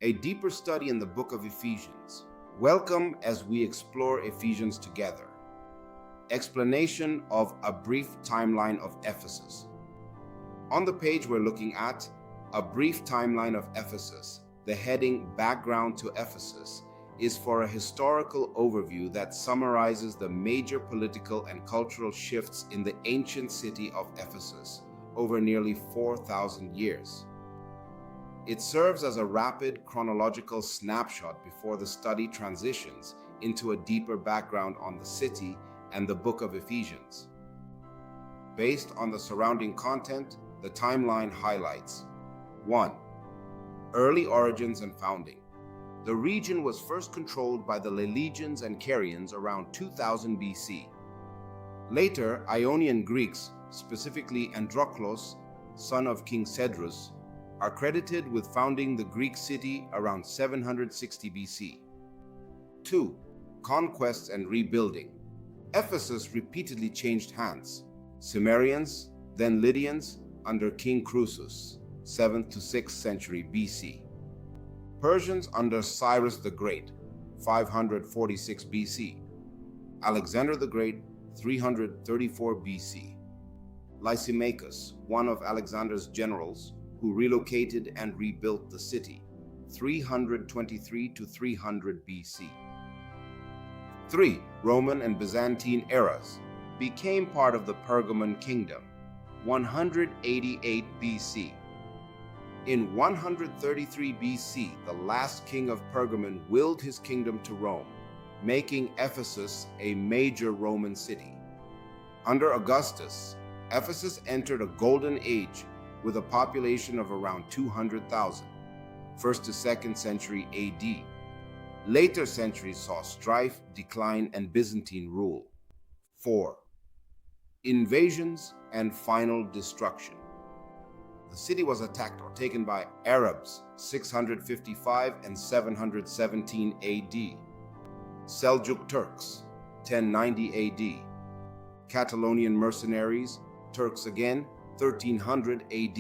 a deeper study in the book of Ephesians. Welcome as we explore Ephesians together. Explanation of a brief timeline of Ephesus. On the page we're looking at a brief timeline of Ephesus. The heading Background to Ephesus is for a historical overview that summarizes the major political and cultural shifts in the ancient city of Ephesus over nearly 4,000 years. It serves as a rapid chronological snapshot before the study transitions into a deeper background on the city and the book of Ephesians. Based on the surrounding content, the timeline highlights 1. Early origins and founding. The region was first controlled by the Lelegians and Carians around 2000 BC. Later, Ionian Greeks, specifically Androclos, son of King Cedrus, are credited with founding the Greek city around 760 BC. 2. Conquests and Rebuilding. Ephesus repeatedly changed hands. Cimmerians, then Lydians under King Croesus, 7th to 6th century BC. Persians under Cyrus the Great, 546 BC. Alexander the Great, 334 BC. Lysimachus, one of Alexander's generals, who relocated and rebuilt the city, 323 to 300 BC. 3. Roman and Byzantine eras became part of the Pergamon kingdom, 188 BC. In 133 BC, the last king of Pergamon willed his kingdom to Rome, making Ephesus a major Roman city. Under Augustus, Ephesus entered a golden age with a population of around 200,000, 1st to 2nd century AD. Later centuries saw strife, decline, and Byzantine rule. 4. Invasions and final destruction. The city was attacked or taken by Arabs 655 and 717 AD, Seljuk Turks 1090 AD, Catalonian mercenaries, Turks again 1300 AD.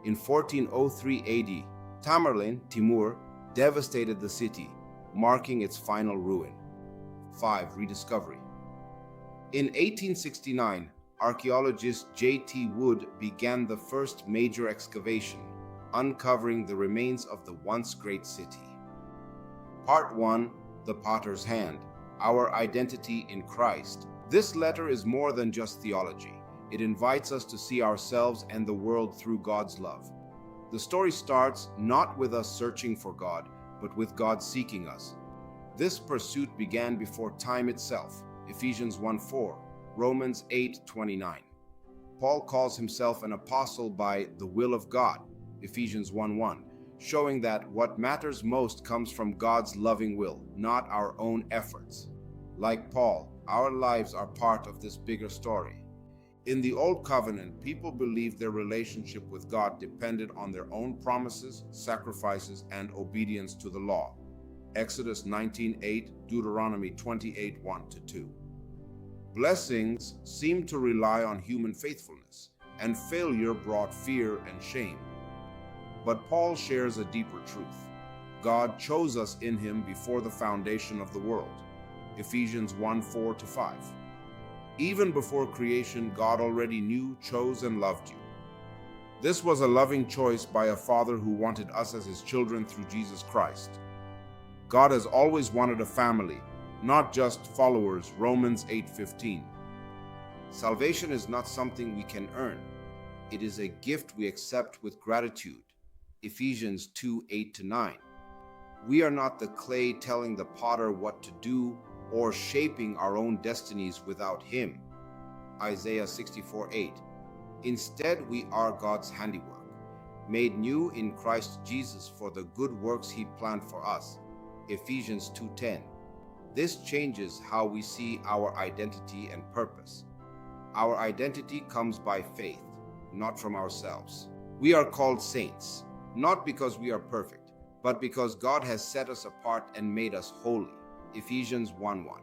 In 1403 AD, Tamerlane, Timur, devastated the city, marking its final ruin. 5. Rediscovery. In 1869, archaeologist J.T. Wood began the first major excavation, uncovering the remains of the once great city. Part 1. The Potter's Hand, Our Identity in Christ. This letter is more than just theology. It invites us to see ourselves and the world through God's love. The story starts not with us searching for God, but with God seeking us. This pursuit began before time itself. Ephesians 1:4, Romans 8:29. Paul calls himself an apostle by the will of God, Ephesians 1:1, showing that what matters most comes from God's loving will, not our own efforts. Like Paul, our lives are part of this bigger story. In the Old Covenant, people believed their relationship with God depended on their own promises, sacrifices, and obedience to the law. Exodus 19:8, Deuteronomy 28:1-2. Blessings seemed to rely on human faithfulness, and failure brought fear and shame. But Paul shares a deeper truth. God chose us in him before the foundation of the world. Ephesians 1:4-5. Even before creation, God already knew, chose, and loved you. This was a loving choice by a Father who wanted us as his children through Jesus Christ. God has always wanted a family, not just followers, Romans 8:15. Salvation is not something we can earn. It is a gift we accept with gratitude, Ephesians 2:8-9. We are not the clay telling the potter what to do or shaping our own destinies without him, Isaiah 64:8. Instead, we are God's handiwork, made new in Christ Jesus for the good works he planned for us, Ephesians 2:10. This changes how we see our identity and purpose. Our identity comes by faith, not from ourselves. We are called saints, not because we are perfect, but because God has set us apart and made us holy, Ephesians 1:1.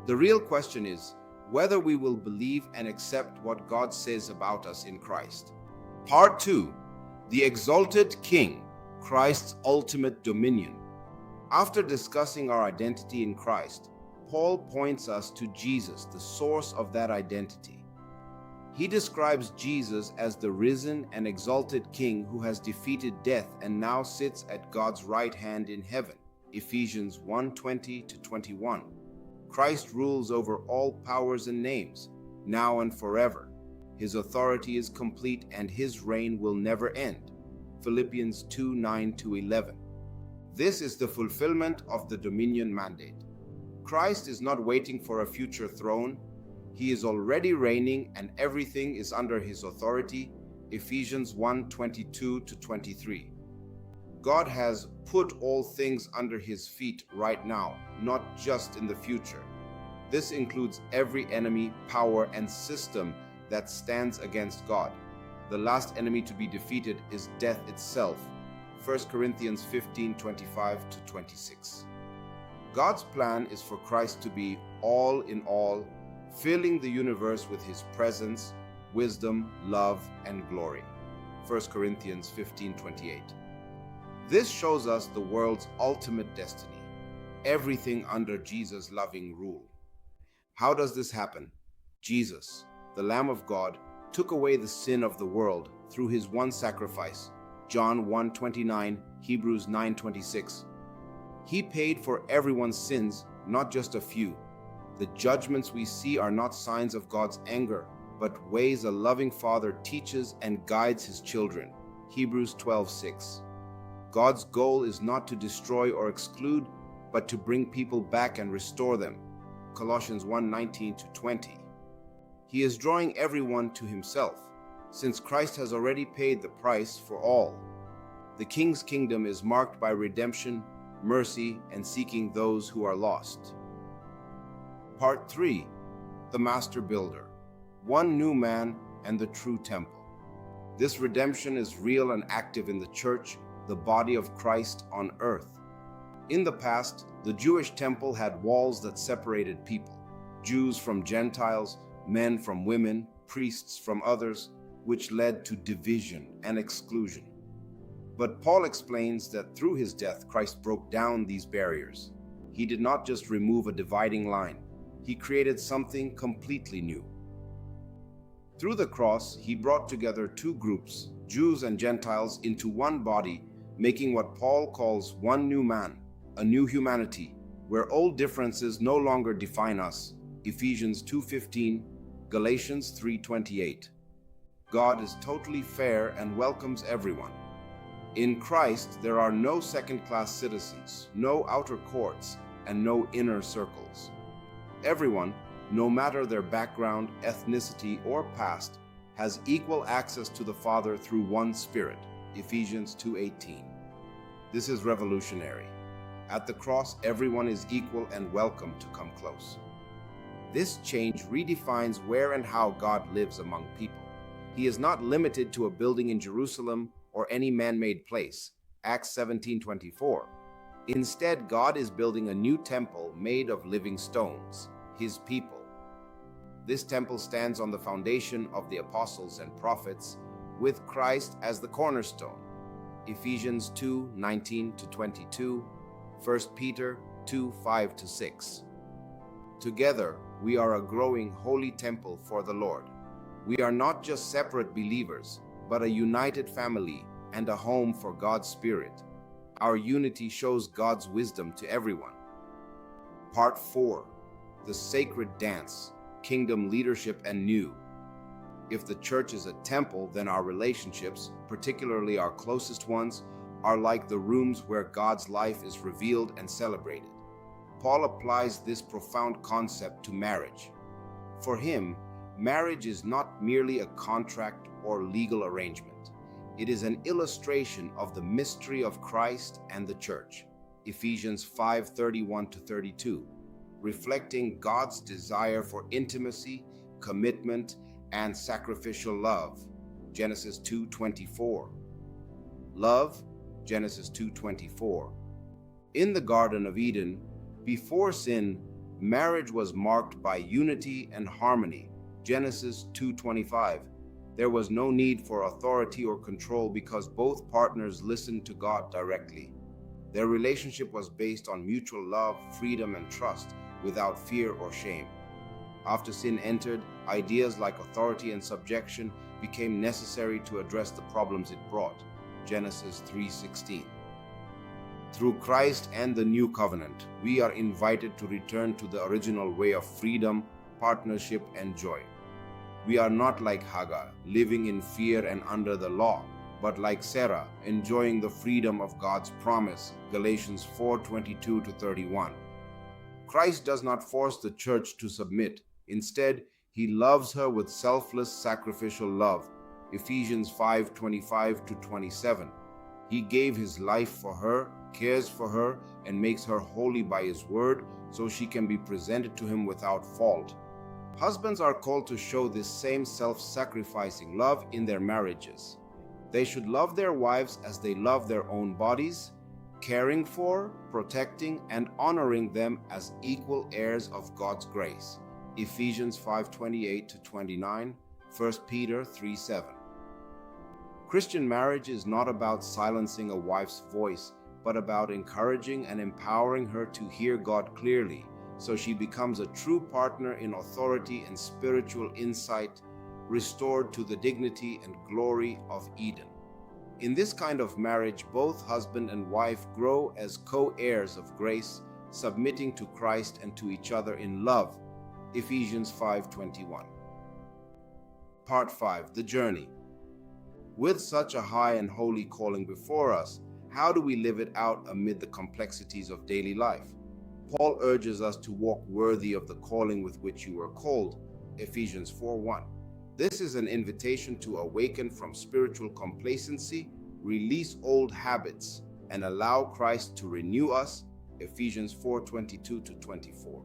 The real question is whether we will believe and accept what God says about us in Christ. Part 2. The Exalted King, Christ's ultimate dominion. After discussing our identity in Christ, Paul points us to Jesus, the source of that identity. He describes Jesus as the risen and exalted King who has defeated death and now sits at God's right hand in heaven. Ephesians 1:20-21. Christ rules over all powers and names, now and forever. His authority is complete and his reign will never end. Philippians 2:9-11. This is the fulfillment of the dominion mandate. Christ is not waiting for a future throne. He is already reigning and everything is under his authority. Ephesians 1:22-23. God has put all things under his feet right now, not just in the future. This includes every enemy, power, and system that stands against God. The last enemy to be defeated is death itself. 1 Corinthians 15:25-26. God's plan is for Christ to be all in all, filling the universe with his presence, wisdom, love, and glory. 1 Corinthians 15:28. This shows us the world's ultimate destiny, everything under Jesus' loving rule. How does this happen? Jesus, the Lamb of God, took away the sin of the world through his one sacrifice. John 1:29, Hebrews 9:26. He paid for everyone's sins, not just a few. The judgments we see are not signs of God's anger, but ways a loving Father teaches and guides his children. Hebrews 12:6. God's goal is not to destroy or exclude, but to bring people back and restore them. Colossians 1:19-20. He is drawing everyone to himself, since Christ has already paid the price for all. The King's kingdom is marked by redemption, mercy, and seeking those who are lost. Part 3. The Master Builder. One new man and the true temple. This redemption is real and active in the church, the body of Christ on earth. In the past, the Jewish temple had walls that separated people, Jews from Gentiles, men from women, priests from others, which led to division and exclusion. But Paul explains that through his death, Christ broke down these barriers. He did not just remove a dividing line, he created something completely new. Through the cross, he brought together two groups, Jews and Gentiles, into one body, making what Paul calls one new man, a new humanity, where old differences no longer define us. Ephesians 2:15, Galatians 3:28. God is totally fair and welcomes everyone. In Christ, there are no second-class citizens, no outer courts, and no inner circles. Everyone, no matter their background, ethnicity, or past, has equal access to the Father through one Spirit. Ephesians 2:18. This is revolutionary. At the cross, everyone is equal and welcome to come close. This change redefines where and how God lives among people. He is not limited to a building in Jerusalem or any man-made place. Acts 17:24. Instead, God is building a new temple made of living stones, his people. This temple stands on the foundation of the apostles and prophets, with Christ as the cornerstone. Ephesians 2:19-22, 1 Peter 2:5-6. Together, we are a growing holy temple for the Lord. We are not just separate believers, but a united family and a home for God's Spirit. Our unity shows God's wisdom to everyone. Part 4. The Sacred Dance, Kingdom Leadership and New. If the church is a temple, then our relationships, particularly our closest ones, are like the rooms where God's life is revealed and celebrated. Paul applies this profound concept to marriage. For him, marriage is not merely a contract or legal arrangement. It is an illustration of the mystery of Christ and the church. Ephesians 5:31-32, reflecting God's desire for intimacy, commitment, and sacrificial love. Genesis 2:24. Love, Genesis 2:24. In the Garden of Eden, before sin, marriage was marked by unity and harmony. Genesis 2:25. There was no need for authority or control because both partners listened to God directly. Their relationship was based on mutual love, freedom, and trust without fear or shame. After sin entered, ideas like authority and subjection became necessary to address the problems it brought. Genesis 3:16. Through Christ and the new covenant, we are invited to return to the original way of freedom, partnership, and joy. We are not like Hagar, living in fear and under the law, but like Sarah, enjoying the freedom of God's promise. Galatians 4:22-31. Christ does not force the church to submit. Instead, he loves her with selfless, sacrificial love. Ephesians 5:25-27. He gave his life for her, cares for her, and makes her holy by his word so she can be presented to him without fault. Husbands are called to show this same self-sacrificing love in their marriages. They should love their wives as they love their own bodies, caring for, protecting, and honoring them as equal heirs of God's grace. Ephesians 5:28-29, 1 Peter 3:7. Christian marriage is not about silencing a wife's voice, but about encouraging and empowering her to hear God clearly, so she becomes a true partner in authority and spiritual insight, restored to the dignity and glory of Eden. In this kind of marriage, both husband and wife grow as co-heirs of grace, submitting to Christ and to each other in love. Ephesians 5:21. Part 5. The Journey. With such a high and holy calling before us, how do we live it out amid the complexities of daily life? Paul urges us to walk worthy of the calling with which you were called. Ephesians 4:1. This is an invitation to awaken from spiritual complacency, release old habits, and allow Christ to renew us. Ephesians 4:22-24.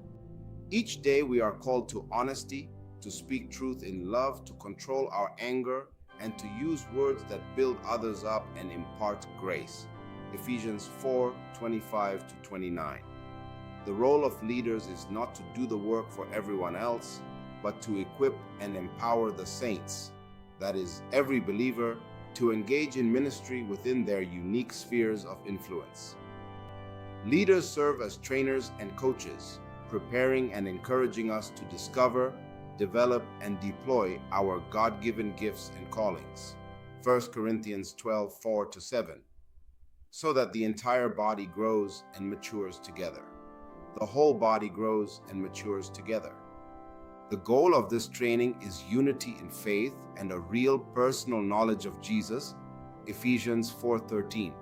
Each day we are called to honesty, to speak truth in love, to control our anger, and to use words that build others up and impart grace. Ephesians 4:25-29. The role of leaders is not to do the work for everyone else, but to equip and empower the saints, that is, every believer, to engage in ministry within their unique spheres of influence. Leaders serve as trainers and coaches, preparing and encouraging us to discover, develop, and deploy our God-given gifts and callings. 1 Corinthians 12:4-7, so that the entire body grows and matures together. The whole body grows and matures together. The goal of this training is unity in faith and a real personal knowledge of Jesus. Ephesians 4:13.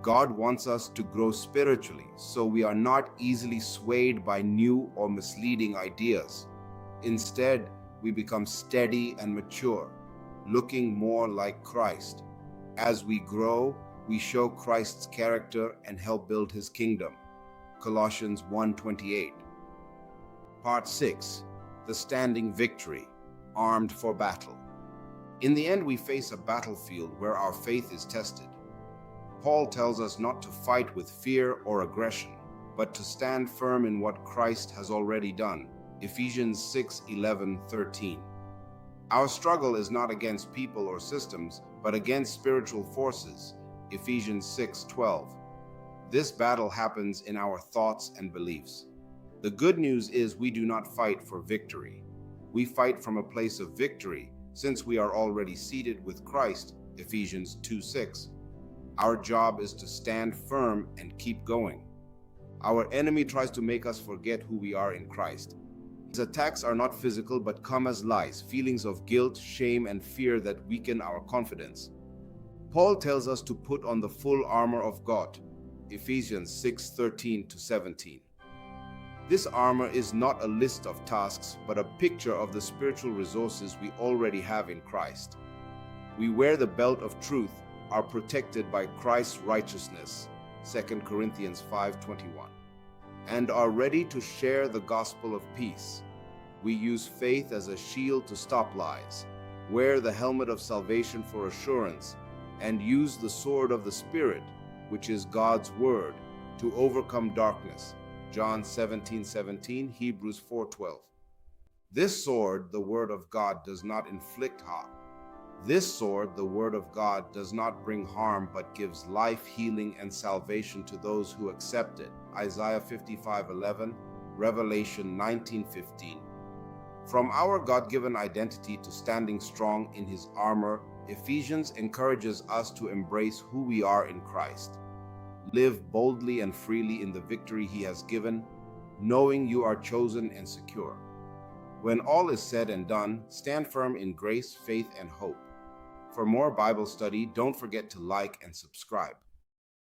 God wants us to grow spiritually, so we are not easily swayed by new or misleading ideas. Instead, we become steady and mature, looking more like Christ. As we grow, we show Christ's character and help build his kingdom. Colossians 1:28. Part 6. The Standing Victory, Armed for Battle. In the end, we face a battlefield where our faith is tested. Paul tells us not to fight with fear or aggression, but to stand firm in what Christ has already done. Ephesians 6:11-13. Our struggle is not against people or systems, but against spiritual forces. Ephesians 6:12. This battle happens in our thoughts and beliefs. The good news is we do not fight for victory. We fight from a place of victory, since we are already seated with Christ. Ephesians 2:6. Our job is to stand firm and keep going. Our enemy tries to make us forget who we are in Christ. His attacks are not physical but come as lies, feelings of guilt, shame, and fear that weaken our confidence. Paul tells us to put on the full armor of God. Ephesians 6:13-17. This armor is not a list of tasks, but a picture of the spiritual resources we already have in Christ. We wear the belt of truth, are protected by Christ's righteousness, 2 Corinthians 5:21, and are ready to share the gospel of peace. We use faith as a shield to stop lies, wear the helmet of salvation for assurance, and use the sword of the Spirit, which is God's word, to overcome darkness. John 17:17, Hebrews 4:12. This sword, the word of God, does not inflict harm. This sword, the word of God, does not bring harm but gives life, healing, and salvation to those who accept it. Isaiah 55:11, Revelation 19:15. From our God-given identity to standing strong in his armor, Ephesians encourages us to embrace who we are in Christ. Live boldly and freely in the victory he has given, knowing you are chosen and secure. When all is said and done, stand firm in grace, faith, and hope. For more Bible study, don't forget to like and subscribe.